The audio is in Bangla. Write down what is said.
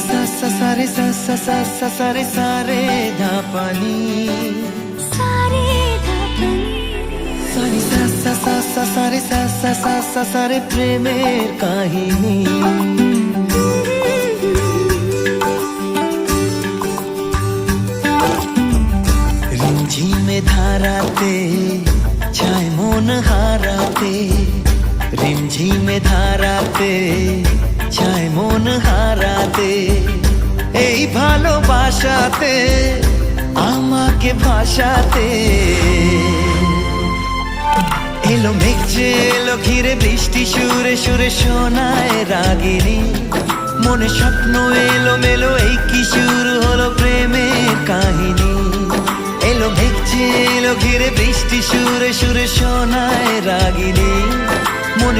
সারে সারে ধাপানি সারে প্রেমের কাহিনী। রিমঝিমে ধারাতে চায় মন হারাতে, রিমঝিমে ধারাতে চায় মন হারাতে, এই ভালোবাসাতে আমাকে ভাসাতে। এলো মেঘ যে এলো ঘিরে বৃষ্টি সুরে সুরে শোনায় রাগিনী, মনে স্বপ্ন এলো মেলো এই কি শুরু হলো প্রেমের কাহিনী। এলো মেঘ যে এলো ঘিরে বৃষ্টি সুরে সুরে শোনায় রাগিনী, মনে